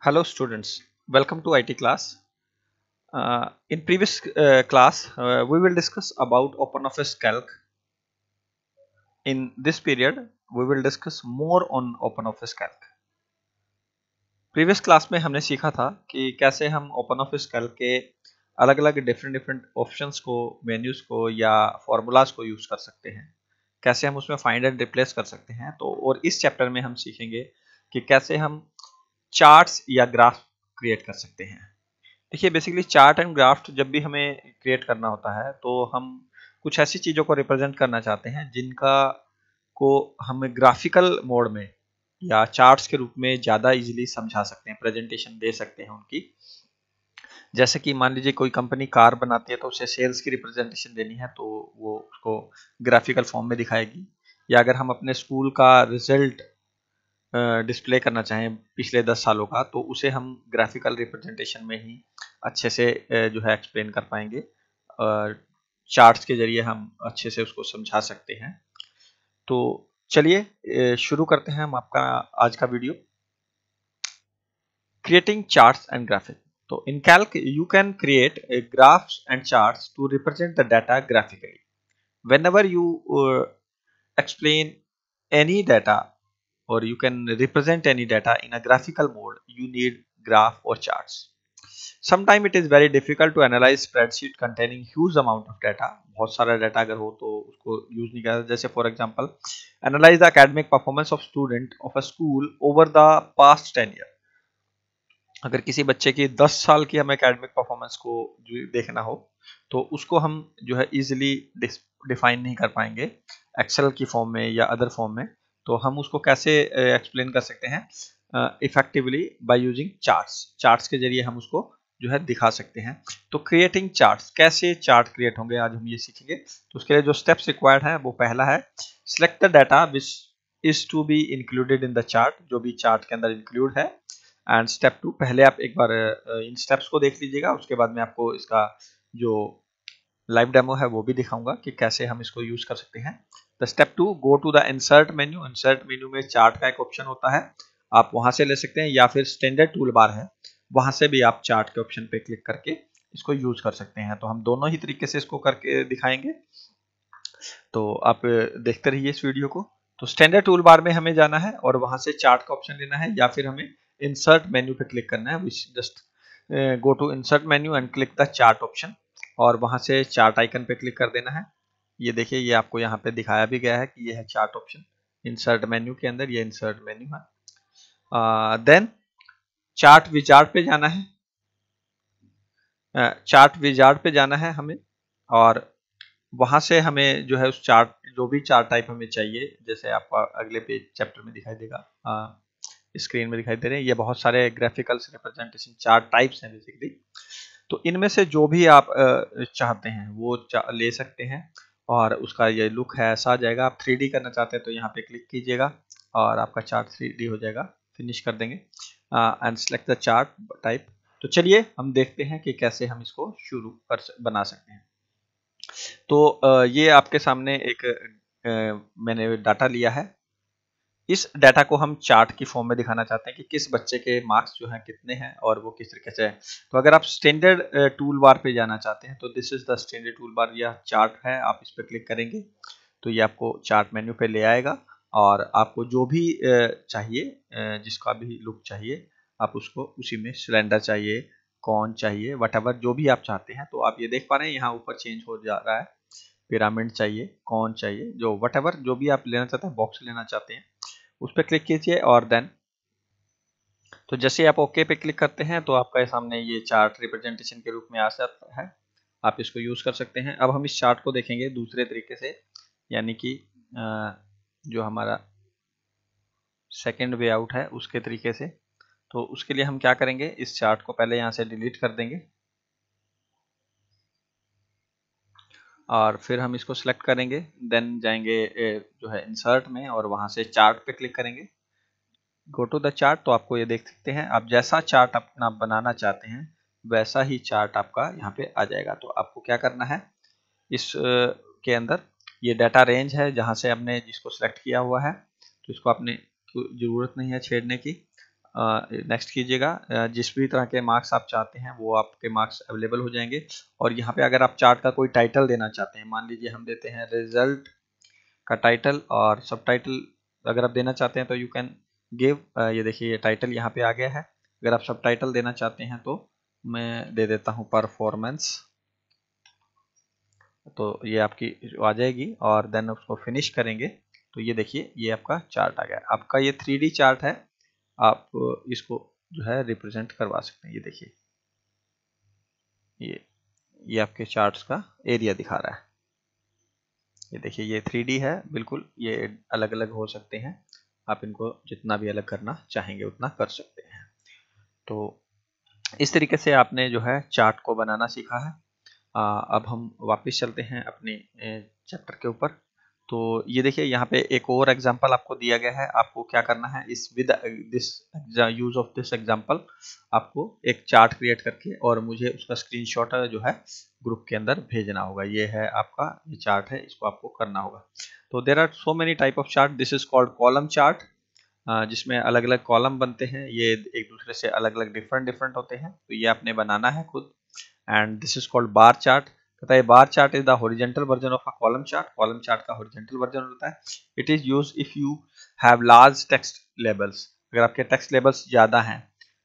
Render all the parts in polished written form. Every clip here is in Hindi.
Hello students, welcome to IT class. In previous class, we will discuss about OpenOffice Calc. In this period, we will discuss more on OpenOffice Calc. Previous class में हमने सीखा था कि कैसे हम OpenOffice Calc के अलग अलग डिफरेंट ऑप्शंस को, मेन्यूज को या फॉर्मूलाज को यूज कर सकते हैं, कैसे हम उसमें फाइंड एंड रिप्लेस कर सकते हैं। तो और इस चैप्टर में हम सीखेंगे कि कैसे हम चार्ट्स या ग्राफ क्रिएट कर सकते हैं। देखिए, बेसिकली चार्ट एंड ग्राफ जब भी हमें क्रिएट करना होता है तो हम कुछ ऐसी चीज़ों को रिप्रेजेंट करना चाहते हैं जिनका को हम ग्राफिकल मोड में या चार्ट्स के रूप में ज़्यादा इजीली समझा सकते हैं, प्रेजेंटेशन दे सकते हैं उनकी। जैसे कि मान लीजिए कोई कंपनी कार बनाती है तो उसे सेल्स की रिप्रेजेंटेशन देनी है तो वो उसको ग्राफिकल फॉर्म में दिखाएगी, या अगर हम अपने स्कूल का रिजल्ट डिस्प्ले करना चाहें पिछले 10 सालों का तो उसे हम ग्राफिकल रिप्रेजेंटेशन में ही अच्छे से जो है एक्सप्लेन कर पाएंगे। चार्ट्स के जरिए हम अच्छे से उसको समझा सकते हैं। तो चलिए शुरू करते हैं हम आपका आज का video, creating charts and graphic. तो in calc you can create graphs and charts to represent the data graphically. whenever you explain any data or you can represent any data in a graphical mode, you need graph or charts. Sometimes it is very difficult to analyze spreadsheet containing huge amount of data. बहुत सारा डाटा अगर हो तो उसको यूज नहीं करता। जैसे for example, analyse the academic performance of student of a school over the past 10 year. अगर किसी बच्चे की 10 साल की हमें एकेडमिक परफॉर्मेंस को देखना हो तो उसको हम जो है इजीली डिफाइन नहीं कर पाएंगे एक्सेल की फॉर्म में या अदर फॉर्म में। तो हम उसको कैसे एक्सप्लेन कर सकते हैं effectively by using charts. Charts के जरिए हम उसको जो है दिखा सकते हैं। तो क्रिएटिंग चार्ट्स, कैसे चार्ट क्रिएट होंगे आज हम ये सीखेंगे। तो उसके लिए जो स्टेप्स रिक्वायर्ड है वो पहला है, select the data which is to be included in the chart, जो भी चार्ट के अंदर इंक्लूड है। एंड स्टेप 2, पहले आप एक बार इन स्टेप्स को देख लीजिएगा, उसके बाद मैं आपको इसका जो लाइव डेमो है वो भी दिखाऊंगा कि कैसे हम इसको यूज कर सकते हैं। The step 2, go to the insert menu. Insert menu में चार्ट का एक ऑप्शन होता है, आप वहां से ले सकते हैं, या फिर स्टैंडर्ड टूल बार है वहां से भी आप चार्ट के ऑप्शन पे क्लिक करके इसको यूज कर सकते हैं। तो हम दोनों ही तरीके से इसको करके दिखाएंगे, तो आप देखते रहिए इस वीडियो को। तो स्टैंडर्ड टूल बार में हमें जाना है और वहां से चार्ट का ऑप्शन लेना है, या फिर हमें इंसर्ट मेन्यू पे क्लिक करना है। Just go to insert menu and click the chart option, और वहां से चार्ट आइकन पे क्लिक कर देना है। ये देखिए, ये आपको यहाँ पे दिखाया भी गया है कि ये है चार्ट ऑप्शन इंसर्ट मेन्यू के अंदर, ये इंसर्ट मेन्यू है। देन चार्ट विजार्ड पे जाना है, चार्ट विजार्ड पे जाना है हमें, और वहां से हमें जो है उस चार्ट, जो भी चार्ट टाइप हमें चाहिए, जैसे आपको अगले पेज चैप्टर में दिखाई देगा, स्क्रीन में दिखाई दे रहे हैं, ये बहुत सारे ग्राफिकल्स रिप्रेजेंटेशन चार्ट टाइप्स हैं बेसिकली। तो इनमें से जो भी आप चाहते हैं वो ले सकते हैं, और उसका ये लुक है ऐसा आ जाएगा। आप 3D करना चाहते हैं तो यहाँ पे क्लिक कीजिएगा और आपका चार्ट 3D हो जाएगा। फिनिश कर देंगे and select the chart type. तो चलिए हम देखते हैं कि कैसे हम इसको शुरू कर बना सकते हैं। तो ये आपके सामने एक मैंने डाटा लिया है। इस डाटा को हम चार्ट की फॉर्म में दिखाना चाहते हैं कि किस बच्चे के मार्क्स जो हैं कितने हैं और वो किस तरीके से है। तो अगर आप स्टैंडर्ड टूल बार पे जाना चाहते हैं तो this is the standard tool bar, यह चार्ट है। आप इस पर क्लिक करेंगे तो ये आपको चार्ट मेन्यू पे ले आएगा, और आपको जो भी चाहिए, जिसका भी लुक चाहिए, आप उसको उसी में सिलेंडर चाहिए, कौन चाहिए, वटएवर जो भी आप चाहते हैं। तो आप ये देख पा रहे हैं यहाँ ऊपर चेंज हो जा रहा है, पिरामिड चाहिए, कौन चाहिए, जो वटएवर जो भी आप लेना चाहते हैं, बॉक्स लेना चाहते हैं, उस पर क्लिक कीजिए। और देन तो जैसे आप ओके पे क्लिक करते हैं तो आपका सामने ये चार्ट रिप्रेजेंटेशन के रूप में आ जाता है। आप इसको यूज कर सकते हैं। अब हम इस चार्ट को देखेंगे दूसरे तरीके से, यानी कि जो हमारा सेकंड वे आउट है उसके तरीके से। तो उसके लिए हम क्या करेंगे, इस चार्ट को पहले यहाँ से डिलीट कर देंगे, और फिर हम इसको सिलेक्ट करेंगे। देन जाएंगे जो है इंसर्ट में, और वहां से चार्ट पे क्लिक करेंगे, गो टू द चार्ट। तो आपको ये देख सकते हैं, आप जैसा चार्ट अपना बनाना चाहते हैं वैसा ही चार्ट आपका यहाँ पे आ जाएगा। तो आपको क्या करना है, इस के अंदर ये डाटा रेंज है जहाँ से हमने जिसको सिलेक्ट किया हुआ है, तो इसको आपने जरूरत नहीं है छेड़ने की। नेक्स्ट कीजिएगा। जिस भी तरह के मार्क्स आप चाहते हैं वो आपके मार्क्स अवेलेबल हो जाएंगे। और यहाँ पे अगर आप चार्ट का कोई टाइटल देना चाहते हैं, मान लीजिए हम देते हैं रिजल्ट का टाइटल और सब टाइटल अगर आप देना चाहते हैं तो यू कैन गिव, ये देखिए ये टाइटल यहाँ पे आ गया है। अगर आप सब टाइटल देना चाहते हैं तो मैं दे देता हूँ परफॉर्मेंस, तो ये आपकी आ जाएगी और देन उसको फिनिश करेंगे तो ये देखिए ये आपका चार्ट आ गया। आपका ये 3D चार्ट है, आप इसको जो है रिप्रेजेंट करवा सकते हैं। ये देखिए ये आपके चार्ट्स का एरिया दिखा रहा है। ये देखिए ये 3D है बिल्कुल, ये अलग अलग हो सकते हैं, आप इनको जितना भी अलग करना चाहेंगे उतना कर सकते हैं। तो इस तरीके से आपने जो है चार्ट को बनाना सीखा है। अब हम वापस चलते हैं अपने चैप्टर के ऊपर। तो ये देखिए यहाँ पे एक और एग्जांपल आपको दिया गया है। आपको क्या करना है, इस with this use of this example आपको एक चार्ट क्रिएट करके और मुझे उसका स्क्रीनशॉट जो है ग्रुप के अंदर भेजना होगा। ये है आपका ये चार्ट है, इसको आपको करना होगा। तो there are so many type of chart, this is called column chart, जिसमें अलग अलग कॉलम बनते हैं, ये एक दूसरे से अलग अलग डिफरेंट होते हैं। तो ये आपने बनाना है खुद। And this is called bar chart, कहता है bar chart is the horizontal version of a column chart. Column chart का हॉरिजॉन्टल वर्जन होता है। It is use if you have large text labels, अगर आपके टेक्स्ट लेबल्स ज़्यादा हैं,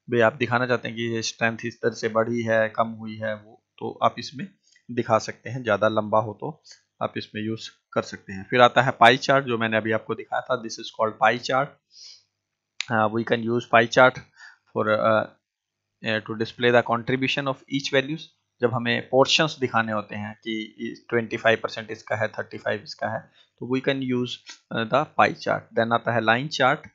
भाई आप दिखाना चाहते हैं कि ये स्ट्रेंथ इस तरह से बढ़ी है कम हुई है, वो तो आप इसमें दिखा सकते हैं। ज़्यादा लंबा हो तो आप इसमें यूज कर सकते हैं। फिर आता है पाई चार्ट, जो मैंने अभी आपको दिखाया था, this is called pie chart. We can use pie chart for to display the contribution of each values. जब हमें पोर्शंस दिखाने होते हैं कि 25% इसका है, 35 इसका है, तो we can use the pie chart. Then आता है line chart.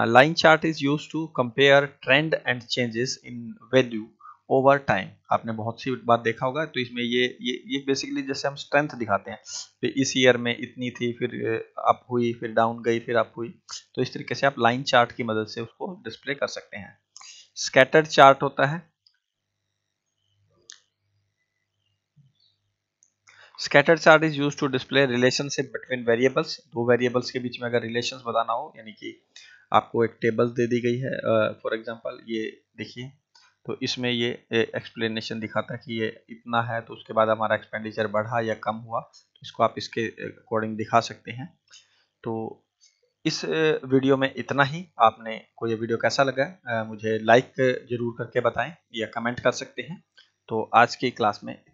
Line chart is use to compare trend and changes in value over time. आपने बहुत सी बात देखा होगा, तो इसमें ये बेसिकली जैसे हम स्ट्रेंथ दिखाते हैं, तो इस ईयर में इतनी थी, फिर अप हुई, फिर डाउन गई, फिर अप हुई। तो इस तरीके से आप लाइन चार्ट की मदद से उसको डिस्प्ले कर सकते हैं। स्कैटर्ड चार्ट होता है। Scattered chart is used to display relationship between variables. दो वेरिएबल्स के बीच में अगर रिलेशंस बताना हो, यानी कि आपको एक टेबल दे दी गई है, फॉर एग्जांपल ये देखिए, तो इसमें ये एक्सप्लेनेशन दिखाता है कि ये इतना है, तो उसके बाद हमारा एक्सपेंडिचर बढ़ा या कम हुआ, तो इसको आप इसके अकॉर्डिंग दिखा सकते हैं। तो इस वीडियो में इतना ही। आपने को ये वीडियो कैसा लगा मुझे लाइक जरूर करके बताएं या कमेंट कर सकते हैं। तो आज की क्लास में इतना।